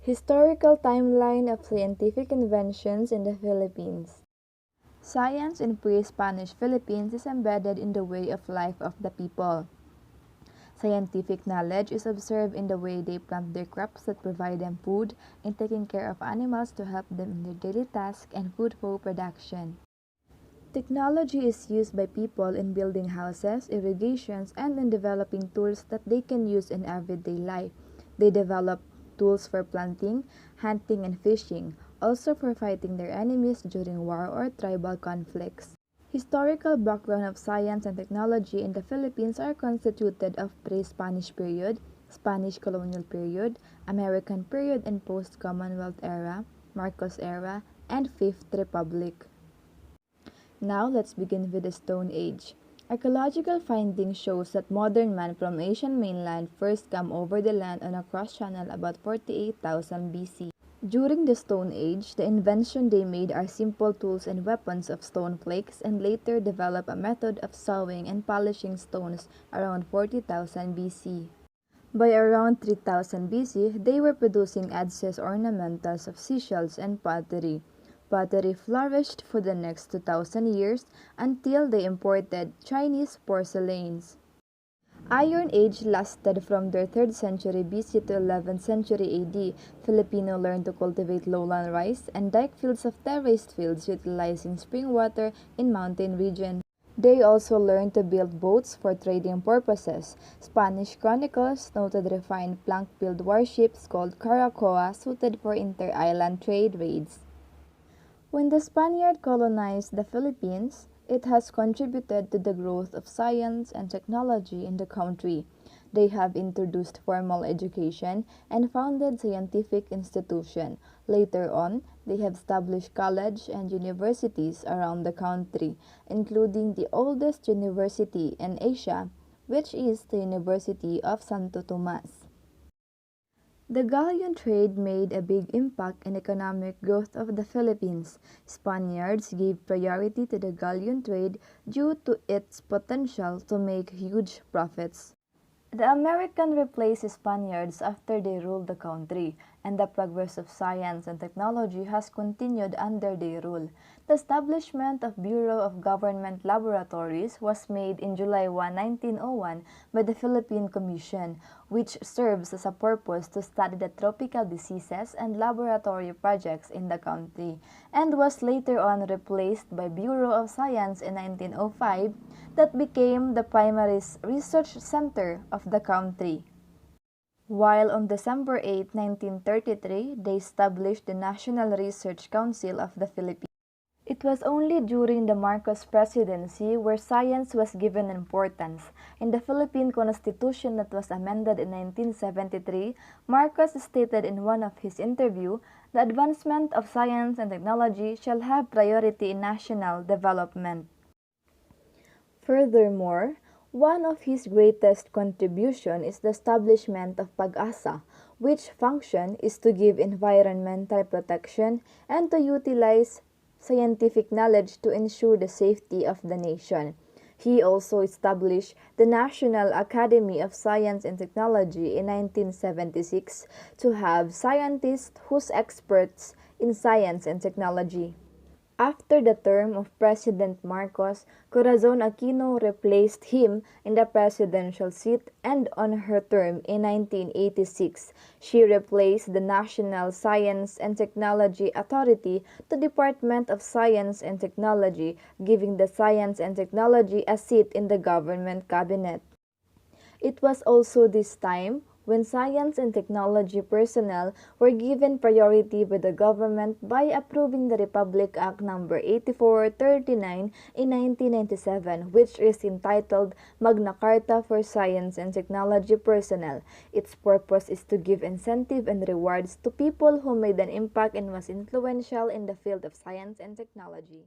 Historical timeline of scientific inventions in the Philippines. Science in pre-Spanish Philippines is embedded in the way of life of the people. Scientific knowledge is observed in the way they plant their crops that provide them food, in taking care of animals to help them in their daily tasks, and food for production. Technology is used by people in building houses, irrigations, and in developing tools that they can use in everyday life. They develop tools for planting, hunting, and fishing, also for fighting their enemies during war or tribal conflicts. Historical background of science and technology in the Philippines are constituted of pre-Spanish period, Spanish colonial period, American period and post-Commonwealth era, Marcos era, and Fifth Republic. Now let's begin with the Stone Age. Archaeological findings shows that modern man from Asian mainland first came over the land on a cross channel about 48,000 BC. During the Stone Age, the invention they made are simple tools and weapons of stone flakes, and later developed a method of sawing and polishing stones around 40,000 BC. By around 3000 BC, they were producing adzes ornamentals of seashells and pottery. Pottery flourished for the next 2,000 years until they imported Chinese porcelains. Iron Age lasted from the 3rd century BC to 11th century AD. Filipino learned to cultivate lowland rice and dike fields of terraced fields utilizing spring water in mountain regions. They also learned to build boats for trading purposes. Spanish chronicles noted refined plank-built warships called caracoa suited for inter-island trade raids. When the Spaniard colonized the Philippines, it has contributed to the growth of science and technology in the country. They have introduced formal education and founded scientific institutions. Later on, they have established colleges and universities around the country, including the oldest university in Asia, which is the University of Santo Tomas. The galleon trade made a big impact in economic growth of the Philippines. Spaniards gave priority to the galleon trade due to its potential to make huge profits. The Americans replaced Spaniards after they ruled the country, and the progress of science and technology has continued under their rule. The establishment of Bureau of Government Laboratories was made in July 1, 1901 by the Philippine Commission, which serves as a purpose to study the tropical diseases and laboratory projects in the country, and was later on replaced by Bureau of Science in 1905 that became the primary research center of the country. While on December 8, 1933, they established the National Research Council of the Philippines. It was only during the Marcos presidency where science was given importance. In the Philippine Constitution that was amended in 1973, Marcos stated in one of his interviews, "The advancement of science and technology shall have priority in national development." Furthermore, one of his greatest contributions is the establishment of Pag-asa, which function is to give environmental protection and to utilize scientific knowledge to ensure the safety of the nation. He also established the National Academy of Science and Technology in 1976 to have scientists whose experts in science and technology. After the term of President Marcos, Corazon Aquino replaced him in the presidential seat, and on her term in 1986, she replaced the National Science and Technology Authority to Department of Science and Technology, giving the Science and Technology a seat in the government cabinet. It was also this time when science and technology personnel were given priority by the government by approving the Republic Act No. 8439 in 1997, which is entitled Magna Carta for Science and Technology Personnel. Its purpose is to give incentive and rewards to people who made an impact and was influential in the field of science and technology.